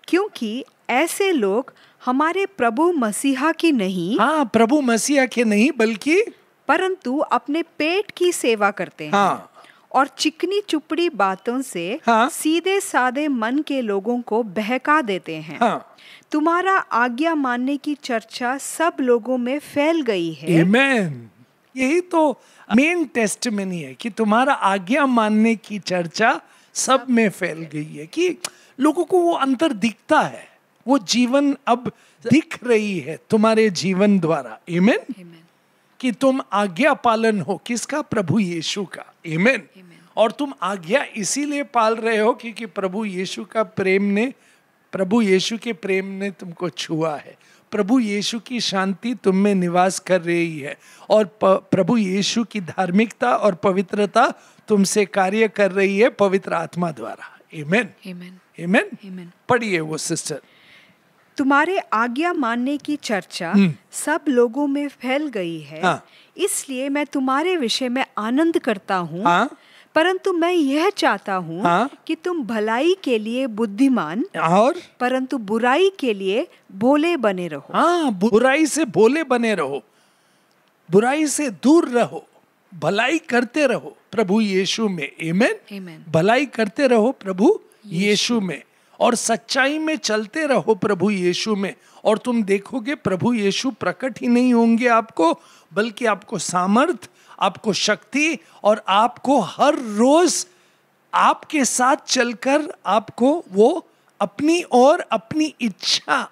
क्योंकि ऐसे लोग हमारे प्रभु मसीहा की नहीं, प्रभु मसीहा के नहीं, बल्कि परंतु अपने पेट की सेवा करते हैं और चिकनी चुपड़ी बातों से सीधे साधे मन के लोगों को बहका देते हैं। तुम्हारा आज्ञा मानने की चर्चा सब लोगों में फैल गई है। आमीन। यही तो मेन टेस्टिमनी है कि तुम्हारा आज्ञा मानने की चर्चा सब में फैल गई है, कि लोगों को वो अंतर दिखता है, वो जीवन अब दिख रही है तुम्हारे जीवन द्वारा। आमीन। कि तुम आज्ञा पालन हो, किसका? प्रभु यीशु का। आमीन। और तुम आज्ञा इसीलिए पाल रहे हो क्योंकि प्रभु यीशु का प्रेम ने, प्रभु यीशु के प्रेम ने तुमको छुआ है, प्रभु यीशु की शांति तुम में निवास कर रही है, और प्रभु यीशु की धार्मिकता और पवित्रता तुमसे कार्य कर रही है पवित्र आत्मा द्वारा। आमीन। आमीन। पढ़िए वो सिस्टर। तुम्हारे आज्ञा मानने की चर्चा सब लोगों में फैल गई है, इसलिए मैं तुम्हारे विषय में आनंद करता हूँ। परंतु मैं यह चाहता हूँ कि तुम भलाई के लिए बुद्धिमान और परंतु बुराई के लिए भोले बने रहो। बुराई से भोले बने रहो, बुराई से दूर रहो, भलाई करते रहो प्रभु यीशु में। आमीन। भलाई करते रहो प्रभु यीशु में, और सच्चाई में चलते रहो प्रभु यीशु में, और तुम देखोगे प्रभु यीशु प्रकट ही नहीं होंगे आपको, बल्कि आपको सामर्थ, आपको शक्ति, और आपको हर रोज आपके साथ चलकर आपको वो अपनी और अपनी इच्छा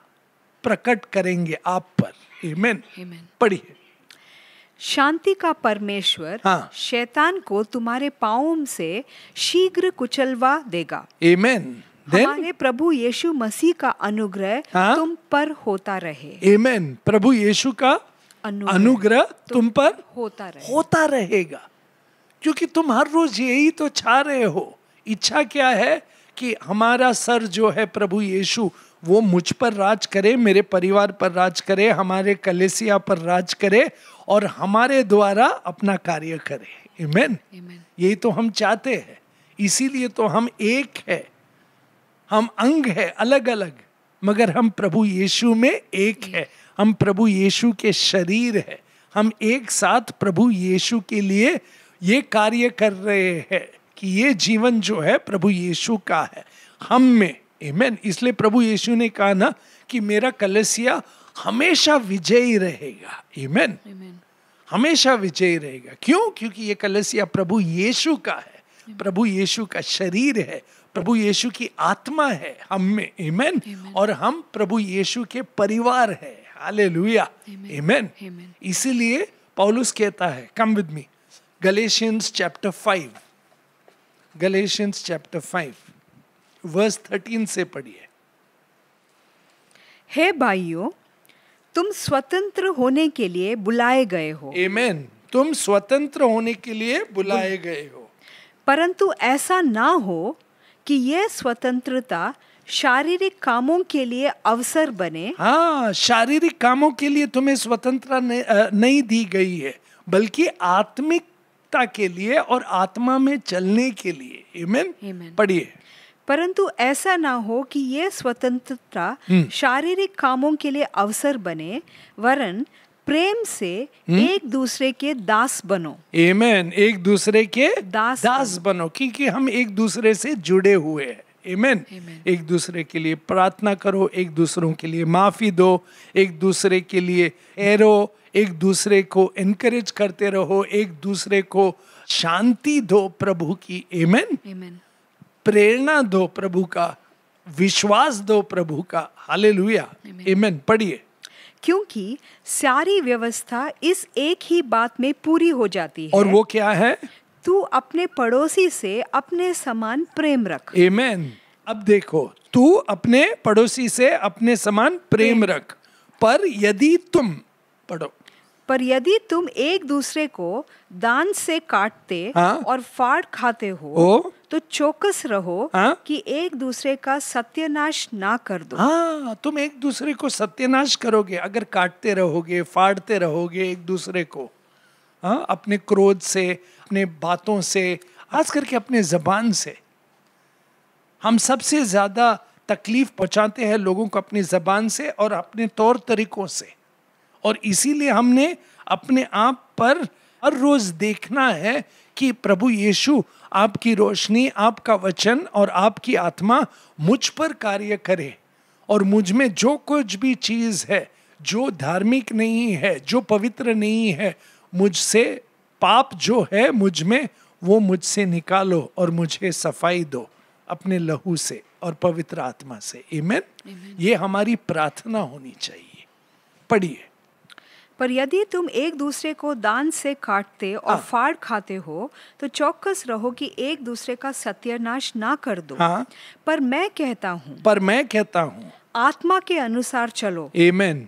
प्रकट करेंगे आप पर। आमीन। पढ़िए। शांति का परमेश्वर शैतान को तुम्हारे पांवों से शीघ्र कुचलवा देगा। आमीन। हमारे प्रभु यीशु मसीह का अनुग्रह तुम पर होता रहे। आमीन। प्रभु यीशु का अनुग्रह तुम पर होता रहेगा, क्योंकि तुम हर रोज यही तो चाह रहे हो। इच्छा क्या है? कि हमारा सर जो है प्रभु यीशु, वो मुझ पर राज करे, मेरे परिवार पर राज करे, हमारे कलीसिया पर राज करे, और हमारे द्वारा अपना कार्य करे। आमीन। यही तो हम चाहते हैं, इसीलिए तो हम एक है, हम अंग है अलग अलग, मगर हम प्रभु यीशु में एक है, हम प्रभु यीशु के शरीर है, हम एक साथ प्रभु यीशु के लिए ये कार्य कर रहे हैं कि ये जीवन जो है प्रभु यीशु का है हम में। आमीन। इसलिए प्रभु यीशु ने कहा ना कि मेरा कलीसिया हमेशा विजयी रहेगा। आमीन। हमेशा विजयी रहेगा। क्यों? क्योंकि ये कलीसिया प्रभु यीशु का है, प्रभु यीशु का शरीर है, प्रभु यीशु की आत्मा है हम में। आमीन। और हम प्रभु यीशु के परिवार है। हालेलुया। आमीन। इसीलिए पौलुस कहता है, come with me, Galatians chapter 5, Galatians chapter 5 verse 13 से पढ़िए। हे भाइयों, तुम स्वतंत्र होने के लिए बुलाए गए हो। आमीन। तुम स्वतंत्र होने के लिए बुलाए गए हो, परंतु ऐसा ना हो कि यह स्वतंत्रता शारीरिक कामों के लिए अवसर बने। शारीरिक कामों के लिए तुम्हें स्वतंत्रता नहीं दी गई है, बल्कि आत्मिकता के लिए और आत्मा में चलने के लिए। आमीन। पढ़िए। परंतु ऐसा ना हो कि यह स्वतंत्रता शारीरिक कामों के लिए अवसर बने, वरन प्रेम से एक दूसरे के दास बनो। आमेन। एक दूसरे के दास बनो, क्योंकि हम एक दूसरे से जुड़े हुए हैं। आमेन। एक दूसरे के लिए प्रार्थना करो, एक दूसरों के लिए माफी दो, एक दूसरे के लिए एरो, एक दूसरे को एनकरेज करते रहो, एक दूसरे को शांति दो प्रभु की। आमेन। प्रेरणा दो प्रभु का, विश्वास दो प्रभु का। हालेलुया। आमेन। पढ़िए। क्योंकि सारी व्यवस्था इस एक ही बात में पूरी हो जाती है। और वो क्या है? तू अपने पड़ोसी से अपने समान प्रेम रख। आमेन। अब देखो, तू अपने पड़ोसी से अपने समान प्रेम रख। पर यदि तुम, पढ़ो, पर यदि तुम एक दूसरे को दांत से काटते और फाड़ खाते हो तो चौकस रहो कि एक दूसरे का सत्यानाश ना कर दो। हाँ, तुम एक दूसरे को सत्यानाश करोगे अगर काटते रहोगे, फाड़ते रहोगे एक दूसरे को। हाँ, अपने क्रोध से, अपने बातों से, खास करके अपने जबान से। हम सबसे ज्यादा तकलीफ पहुंचाते हैं लोगों को अपनी जबान से और अपने तौर तरीकों से। और इसीलिए हमने अपने आप पर हर रोज देखना है कि प्रभु यीशु, आपकी रोशनी, आपका वचन और आपकी आत्मा मुझ पर कार्य करे, और मुझ में जो कुछ भी चीज है जो धार्मिक नहीं है, जो पवित्र नहीं है, मुझसे पाप जो है मुझ में, वो मुझसे निकालो और मुझे सफाई दो अपने लहू से और पवित्र आत्मा से। आमीन। ये हमारी प्रार्थना होनी चाहिए। पढ़िए। पर यदि तुम एक दूसरे को दांत से काटते और फाड़ खाते हो तो चौकस रहो कि एक दूसरे का सत्यानाश ना कर दो। पर मैं कहता हूँ आत्मा के अनुसार चलो। आमीन।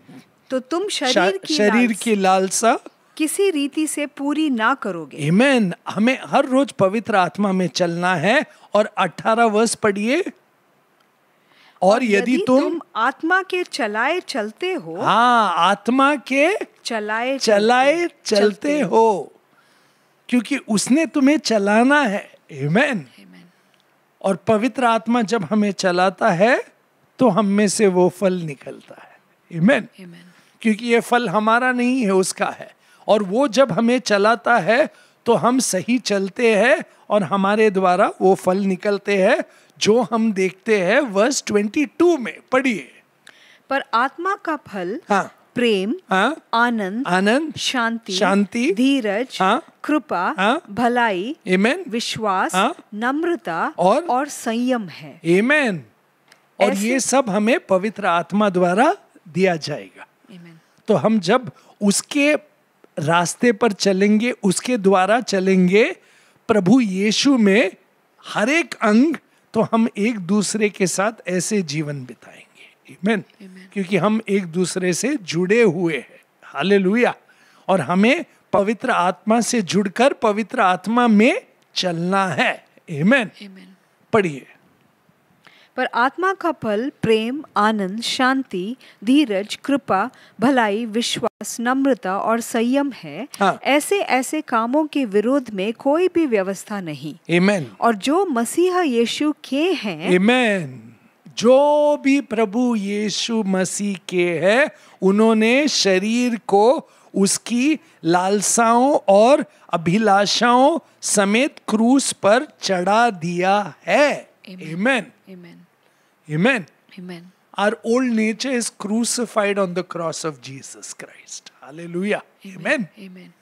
तो तुम शरीर की लालसा किसी रीति से पूरी ना करोगे। आमीन। हमें हर रोज पवित्र आत्मा में चलना है। और 18 वर्ष पढ़िए। और यदि तुम आत्मा के चलाए चलते हो, आत्मा के चलाए चलते हो, क्योंकि उसने तुम्हें चलाना है। आमीन। और पवित्र आत्मा जब हमें चलाता है तो हम में से वो फल निकलता है। आमीन। क्योंकि ये फल हमारा नहीं है, उसका है। और वो जब हमें चलाता है तो हम सही चलते हैं और हमारे द्वारा वो फल निकलते हैं जो हम देखते हैं वर्स 22 में। पढ़िए। पर आत्मा का फल प्रेम, आनंद, शांति, धीरज, कृपा, भलाई, विश्वास, नम्रता और संयम है। आमीन। और ये सब हमें पवित्र आत्मा द्वारा दिया जाएगा। तो हम जब उसके रास्ते पर चलेंगे, उसके द्वारा चलेंगे, प्रभु यीशु में हर एक अंग, तो हम एक दूसरे के साथ ऐसे जीवन बिताएंगे। आमीन। क्योंकि हम एक दूसरे से जुड़े हुए हैं। हालेलुया। और हमें पवित्र आत्मा से जुड़कर पवित्र आत्मा में चलना है। आमीन। पढ़िए। पर आत्मा का फल प्रेम, आनंद, शांति, धीरज, कृपा, भलाई, विश्वास, नम्रता और संयम है। ऐसे ऐसे कामों के विरोध में कोई भी व्यवस्था नहीं। आमीन। और जो मसीह यीशु के हैं, आमीन, जो भी प्रभु यीशु मसीह के हैं, उन्होंने शरीर को उसकी लालसाओं और अभिलाषाओं समेत क्रूस पर चढ़ा दिया है। आमीन। Amen. Amen. Our old nature is crucified on the cross of Jesus Christ. Hallelujah. Amen. Amen.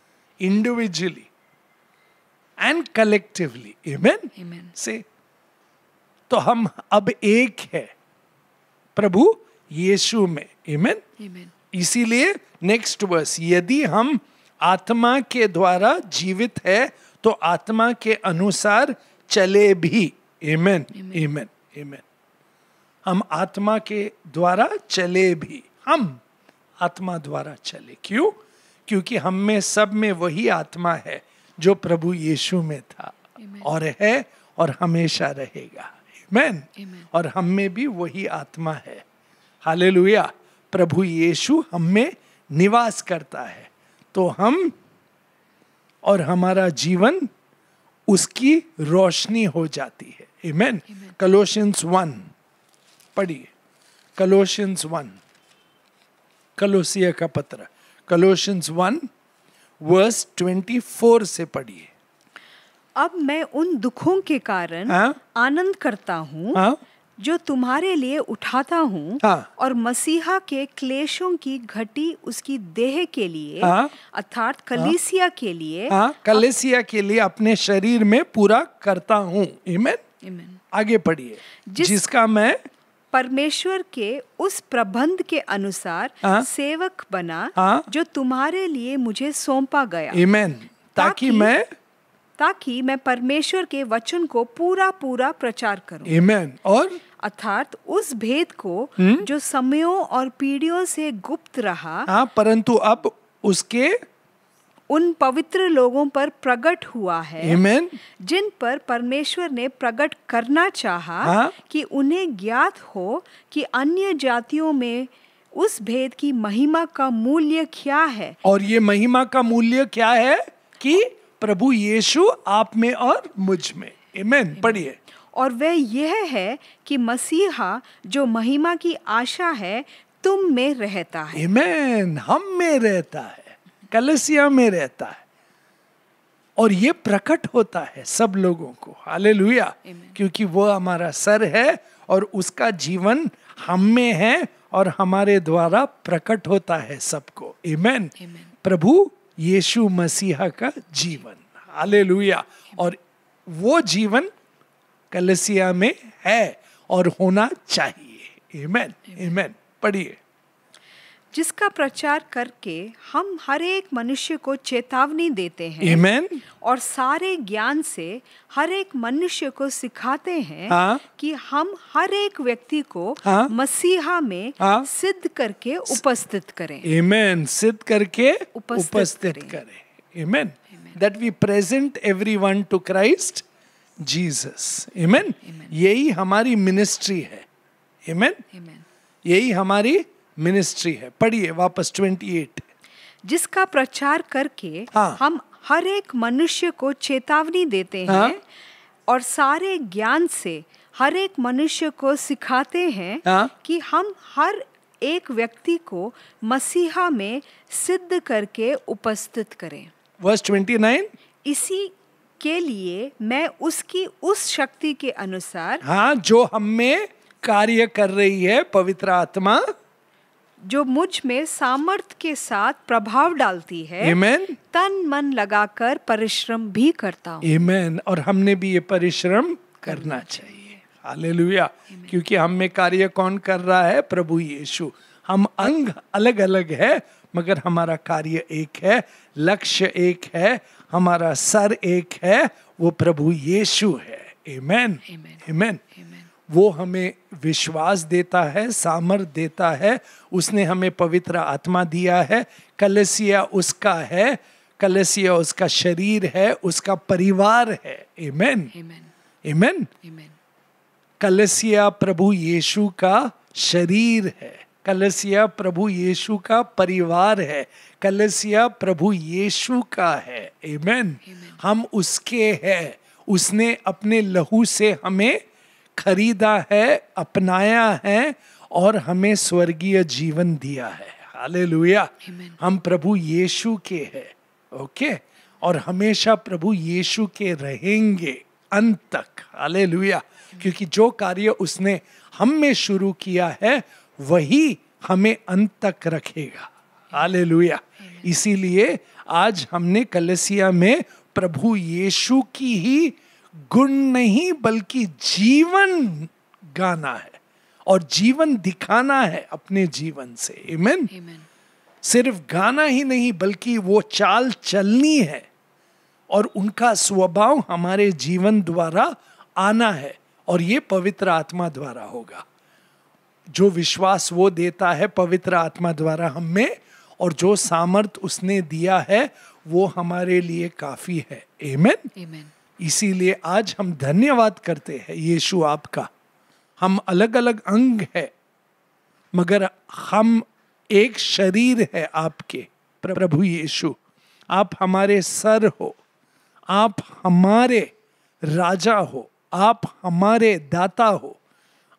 Individually and collectively. Amen. Amen. Say. तो हम अब एक है प्रभु यीशु में। Amen. Amen. इसीलिए नेक्स्ट वर्स, यदि हम आत्मा के द्वारा जीवित है तो आत्मा के अनुसार चले भी। Amen. Amen. Amen. हम आत्मा के द्वारा चले भी। हम आत्मा द्वारा चले। क्यों? क्योंकि हम में सब में वही आत्मा है जो प्रभु यीशु में था और है और हमेशा रहेगा। आमीन। और हम में भी वही आत्मा है। हालेलुया। प्रभु यीशु हम में निवास करता है, तो हम और हमारा जीवन उसकी रोशनी हो जाती है। आमीन। कलोसियंस 1 पढ़िए। कलोसियंस 1, कलोसिया का पत्र, Colossians 1 verse 24 से पढ़िए। अब मैं उन दुखों के कारण आनंद करता हूँ जो तुम्हारे लिए उठाता हूँ और मसीहा के क्लेशों की घटी उसकी देह के लिए अर्थात कलीसिया के लिए कलीसिया के लिए अपने शरीर में पूरा करता हूँ। आमीन। आगे पढ़िए। जिसका मैं परमेश्वर के उस प्रबंध के अनुसार सेवक बना जो तुम्हारे लिए मुझे सौंपा गया। आमीन। ताकि मैं परमेश्वर के वचन को पूरा पूरा प्रचार करूं। आमीन। और अर्थात उस भेद को जो समयों और पीढ़ियों से गुप्त रहा परंतु अब उसके उन पवित्र लोगों पर प्रकट हुआ है। आमीन। जिन पर परमेश्वर ने प्रकट करना चाहा कि उन्हें ज्ञात हो कि अन्य जातियों में उस भेद की महिमा का मूल्य क्या है। और ये महिमा का मूल्य क्या है? कि प्रभु यीशु आप में और मुझ में। आमीन। पढ़िए। और वह यह है कि मसीहा जो महिमा की आशा है तुम में रहता है। आमीन। हम में रहता है, कलीसिया में रहता है, और ये प्रकट होता है सब लोगों को। हालेलुया। क्योंकि वो हमारा सर है और उसका जीवन हम में है और हमारे द्वारा प्रकट होता है सबको। आमीन। प्रभु यीशु मसीहा का जीवन। हालेलुया। और वो जीवन कलीसिया में है और होना चाहिए। आमीन। आमीन। पढ़िए। जिसका प्रचार करके हम हर एक मनुष्य को चेतावनी देते हैं। आमीन। और सारे ज्ञान से हर एक मनुष्य को सिखाते हैं कि हम हर एक व्यक्ति को मसीहा में सिद्ध करके उपस्थित करें। आमीन। सिद्ध करके उपस्थित करें। आमीन। That we present everyone to Christ Jesus. Amen. यही हमारी मिनिस्ट्री है। Amen. यही हमारी मिनिस्ट्री है। पढ़िए वापस 28। जिसका प्रचार करके हम हर एक मनुष्य को चेतावनी देते हैं और सारे ज्ञान से हर एक मनुष्य को सिखाते हैं कि हम हर एक व्यक्ति को मसीहा में सिद्ध करके उपस्थित करें। Verse 29। इसी के लिए मैं उसकी उस शक्ति के अनुसार जो हम में कार्य कर रही है, पवित्र आत्मा जो मुझ में सामर्थ के साथ प्रभाव डालती है। आमीन। तन मन लगाकर परिश्रम भी करता हूँ। आमीन। और हमने भी ये परिश्रम करना चाहिए। हालेलुया। क्योंकि हम में कार्य कौन कर रहा है? प्रभु यीशु। हम अंग अलग अलग है मगर हमारा कार्य एक है, लक्ष्य एक है, हमारा सर एक है, वो प्रभु यीशु है। आमीन। आमीन। वो हमें विश्वास देता है, सामर्थ देता है, उसने हमें पवित्र आत्मा दिया है। कलीसिया उसका है, कलीसिया उसका शरीर है, उसका परिवार है। आमीन। आमीन। कलीसिया प्रभु यीशु का शरीर है, कलीसिया प्रभु यीशु का परिवार है, कलीसिया प्रभु यीशु का है। आमीन। हम उसके हैं। उसने अपने लहू से हमें खरीदा है, अपनाया है और हमें स्वर्गीय जीवन दिया है। हालेलुया। हम प्रभु यीशु के हैं। ओके। और हमेशा प्रभु यीशु के रहेंगे अंत तक। हालेलुया। क्योंकि जो कार्य उसने हम में शुरू किया है वही हमें अंत तक रखेगा। हालेलुया। इसीलिए आज हमने कलीसिया में प्रभु यीशु की ही गुण नहीं बल्कि जीवन गाना है और जीवन दिखाना है अपने जीवन से। आमीन। सिर्फ गाना ही नहीं बल्कि वो चाल चलनी है और उनका स्वभाव हमारे जीवन द्वारा आना है और ये पवित्र आत्मा द्वारा होगा। जो विश्वास वो देता है पवित्र आत्मा द्वारा हमें, और जो सामर्थ उसने दिया है वो हमारे लिए काफी है। आमीन। इसीलिए आज हम धन्यवाद करते हैं यीशु आपका। हम अलग अलग अंग है मगर हम एक शरीर है आपके। प्रभु यीशु आप हमारे सर हो, आप हमारे राजा हो, आप हमारे दाता हो,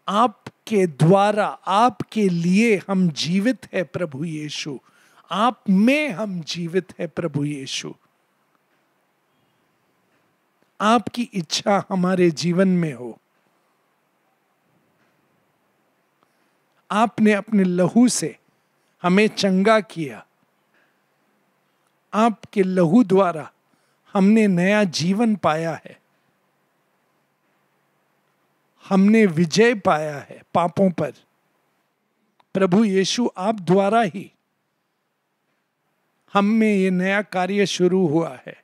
आपके द्वारा आपके लिए हम जीवित है। प्रभु यीशु आप में हम जीवित है प्रभु यीशु। आपकी इच्छा हमारे जीवन में हो। आपने अपने लहू से हमें चंगा किया। आपके लहू द्वारा हमने नया जीवन पाया है। हमने विजय पाया है पापों पर। प्रभु यीशु, आप द्वारा ही हम में ये नया कार्य शुरू हुआ है।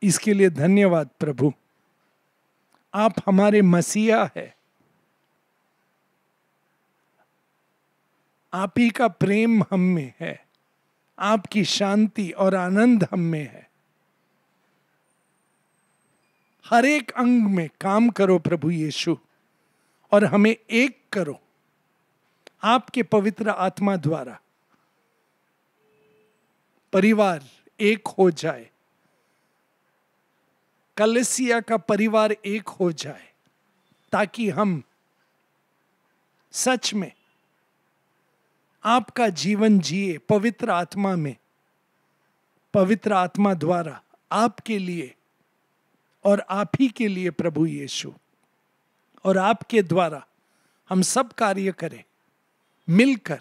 इसके लिए धन्यवाद प्रभु। आप हमारे मसीहा है। आप ही का प्रेम हम में है। आपकी शांति और आनंद हम में है। हर एक अंग में काम करो प्रभु यीशु, और हमें एक करो आपके पवित्र आत्मा द्वारा। परिवार एक हो जाए, कलीसिया का परिवार एक हो जाए, ताकि हम सच में आपका जीवन जिए पवित्र आत्मा में, पवित्र आत्मा द्वारा, आपके लिए और आप ही के लिए प्रभु यीशु। और आपके द्वारा हम सब कार्य करें मिलकर,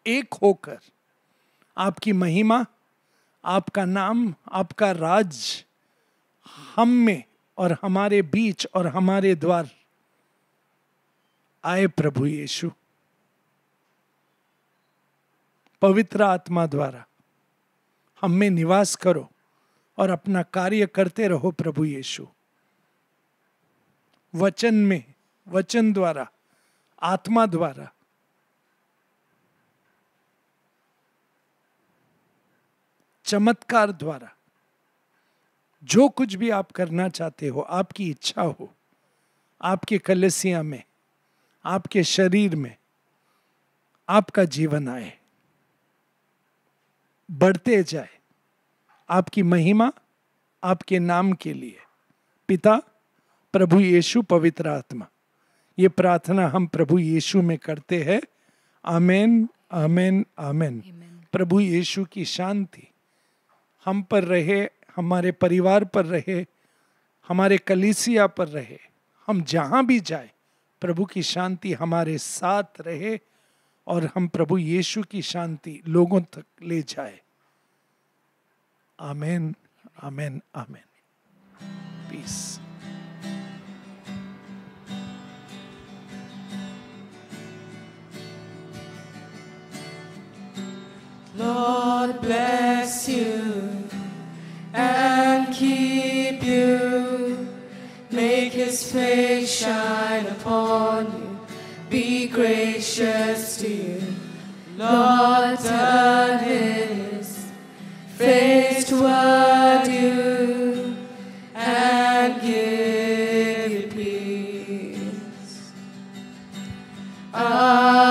एक होकर। आपकी महिमा, आपका नाम, आपका राज हम में और हमारे बीच और हमारे द्वार आए प्रभु यीशु। पवित्र आत्मा द्वारा हम में निवास करो और अपना कार्य करते रहो प्रभु यीशु। वचन में, वचन द्वारा, आत्मा द्वारा। चमत्कार द्वारा, जो कुछ भी आप करना चाहते हो, आपकी इच्छा हो, आपके कलीसिया में, आपके शरीर में, आपका जीवन आए, बढ़ते जाए आपकी महिमा, आपके नाम के लिए। पिता, प्रभु यीशु, पवित्र आत्मा, ये प्रार्थना हम प्रभु यीशु में करते हैं। आमेन, आमेन, आमेन। प्रभु यीशु की शांति हम पर रहे, हमारे परिवार पर रहे, हमारे कलीसिया पर रहे। हम जहां भी जाए प्रभु की शांति हमारे साथ रहे, और हम प्रभु यीशु की शांति लोगों तक ले जाए। आमेन, आमेन, आमेन। Piece. Lord bless you and keep you. Make his face shine upon you. Be gracious to you. Lord turn his face toward you and give you peace. Amen.